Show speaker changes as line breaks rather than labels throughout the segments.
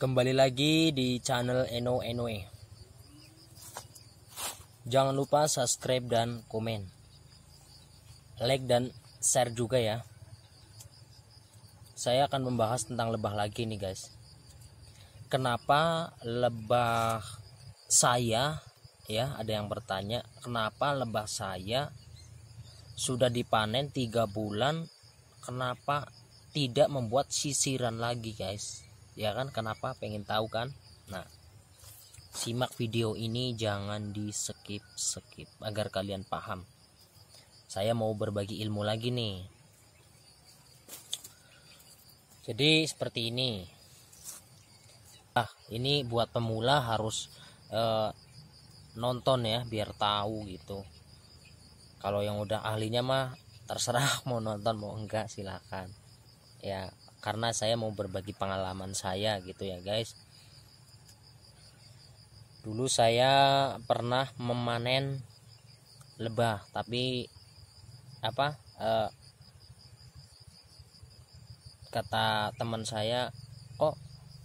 Kembali lagi di channel Eno Enoe. Jangan lupa subscribe dan komen, like dan share juga ya. Saya akan membahas tentang lebah lagi nih guys. Kenapa lebah saya, ya ada yang bertanya, kenapa lebah saya sudah dipanen 3 bulan, kenapa tidak membuat sisiran lagi guys? Ya kan, kenapa? Pengen tahu kan? Nah, simak video ini, jangan di skip agar kalian paham. Saya mau berbagi ilmu lagi nih. Jadi seperti ini. Ini buat pemula harus nonton ya, biar tahu gitu. Kalau yang udah ahlinya mah terserah mau nonton mau enggak, silakan. Ya, karena saya mau berbagi pengalaman saya gitu ya guys. Dulu saya pernah memanen lebah, tapi kata teman saya, kok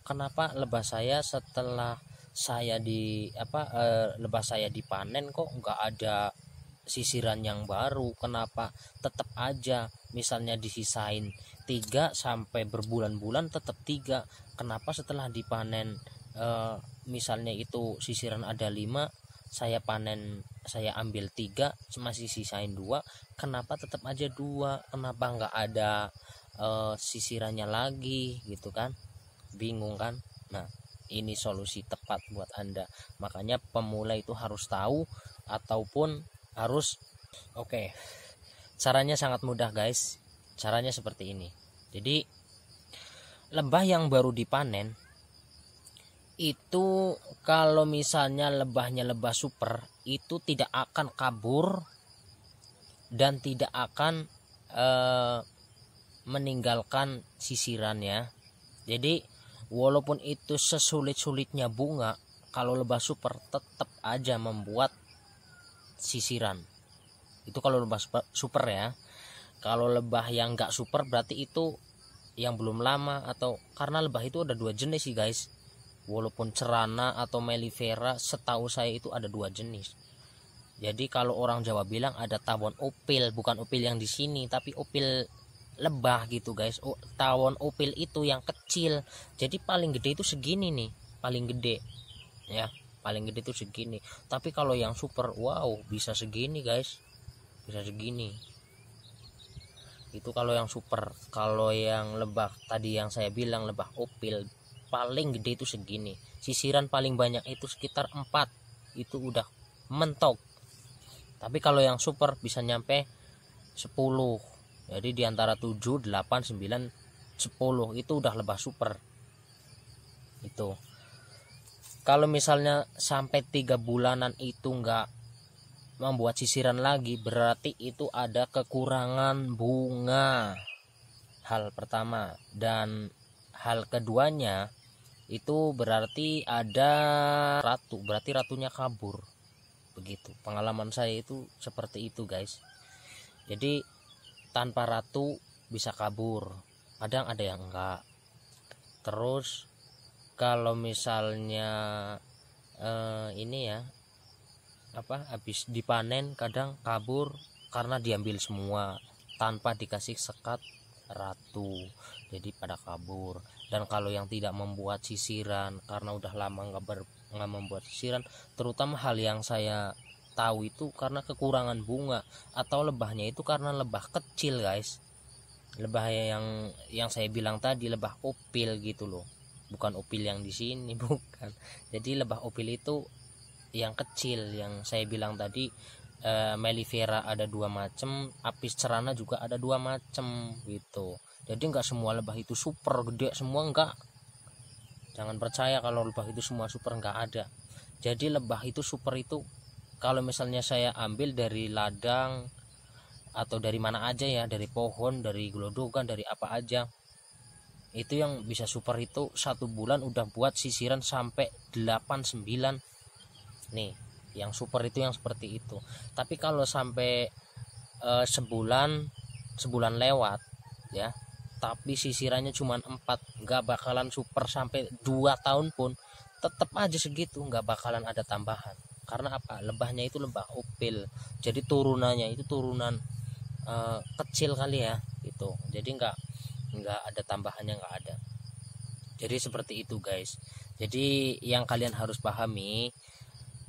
kenapa lebah saya setelah saya lebah saya dipanen kok nggak ada sisiran yang baru, kenapa tetap aja misalnya disisain 3 sampai berbulan-bulan tetap 3, kenapa setelah dipanen misalnya itu sisiran ada 5, saya panen, saya ambil 3 masih sisain 2, kenapa tetap aja 2, kenapa nggak ada sisirannya lagi gitu kan, bingung kan. Nah, ini solusi tepat buat Anda, makanya pemula itu harus tahu ataupun harus caranya sangat mudah guys. Caranya seperti ini. Jadi lebah yang baru dipanen itu, kalau misalnya lebahnya lebah super, itu tidak akan kabur dan tidak akan meninggalkan sisirannya. Jadi walaupun itu sesulit-sulitnya bunga, kalau lebah super tetap aja membuat sisiran. Itu kalau lebah super ya. Kalau lebah yang enggak super berarti itu yang belum lama, atau karena lebah itu ada 2 jenis sih guys. Walaupun cerana atau melifera, setahu saya itu ada 2 jenis. Jadi kalau orang Jawa bilang ada tawon opil, bukan opil yang di sini tapi opil lebah gitu guys. Tawon opil itu yang kecil. Jadi paling gede itu segini nih, paling gede ya. Paling gede itu segini. Tapi kalau yang super, wow, bisa segini guys, bisa segini. Itu kalau yang super. Kalau yang lebah tadi yang saya bilang lebah opil, paling gede itu segini. Sisiran paling banyak itu sekitar 4, itu udah mentok. Tapi kalau yang super bisa nyampe 10. Jadi diantara 7, 8, 9, 10 itu udah lebah super. Itu kalau misalnya sampai 3 bulanan itu enggak membuat sisiran lagi, berarti itu ada kekurangan bunga, hal pertama. Dan hal keduanya itu berarti ada ratu, berarti ratunya kabur. Begitu pengalaman saya itu seperti itu guys. Jadi tanpa ratu bisa kabur, kadang ada yang enggak. Terus kalau misalnya ini ya habis dipanen kadang kabur karena diambil semua tanpa dikasih sekat ratu, jadi pada kabur. Dan kalau yang tidak membuat sisiran karena udah lama nggak membuat sisiran, terutama hal yang saya tahu itu karena kekurangan bunga, atau lebahnya itu karena lebah kecil guys. Lebah yang saya bilang tadi lebah opil gitu loh, bukan opil yang di sini, bukan. Jadi lebah opil itu yang kecil yang saya bilang tadi. Melifera ada 2 macam, apis cerana juga ada 2 macam gitu. Jadi enggak semua lebah itu super gede semua, enggak. Jangan percaya kalau lebah itu semua super, enggak ada. Jadi lebah itu super itu kalau misalnya saya ambil dari ladang atau dari mana aja ya, dari pohon, dari gelodogan, dari apa aja, itu yang bisa super itu 1 bulan udah buat sisiran sampai 8, 9 nih. Yang super itu yang seperti itu. Tapi kalau sampai sebulan lewat ya, tapi sisirannya cuma 4, nggak bakalan super sampai 2 tahun pun tetap aja segitu, nggak bakalan ada tambahan. Karena apa? Lebahnya itu lebah upil, jadi turunannya itu turunan kecil kali ya gitu, jadi nggak ada tambahannya, nggak ada. Jadi seperti itu guys, jadi yang kalian harus pahami,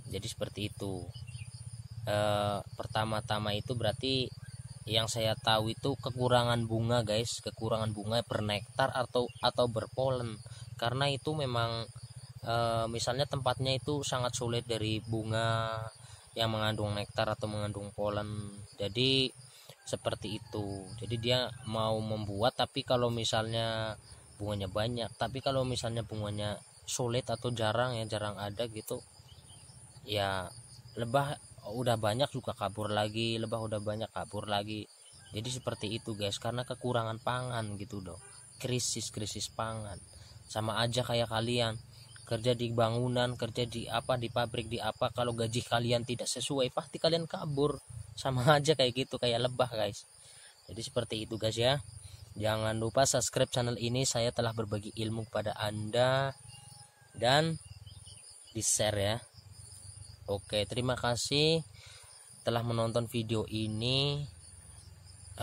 jadi seperti itu. Pertama-tama itu berarti yang saya tahu itu kekurangan bunga guys, kekurangan bunga bernektar atau berpolen. Karena itu memang misalnya tempatnya itu sangat sulit dari bunga yang mengandung nektar atau mengandung polen, jadi seperti itu. Jadi dia mau membuat, tapi kalau misalnya bunganya banyak, tapi kalau misalnya bunganya sulit atau jarang ada gitu ya, lebah udah banyak juga kabur lagi, lebah udah banyak kabur lagi. Jadi seperti itu guys, karena kekurangan pangan gitu dong, krisis pangan. Sama aja kayak kalian kerja di bangunan, kerja di apa, di pabrik, di apa, kalau gaji kalian tidak sesuai pasti kalian kabur. Sama aja kayak gitu, kayak lebah guys. Jadi seperti itu guys ya. Jangan lupa subscribe channel ini, saya telah berbagi ilmu kepada Anda, dan di share ya. Oke, terima kasih telah menonton video ini.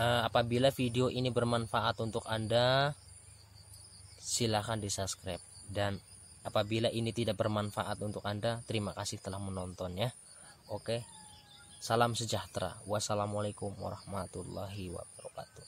Apabila video ini bermanfaat untuk Anda, silahkan di subscribe, dan apabila ini tidak bermanfaat untuk Anda, terima kasih telah menonton ya. Oke, salam sejahtera. Wassalamualaikum warahmatullahi wabarakatuh.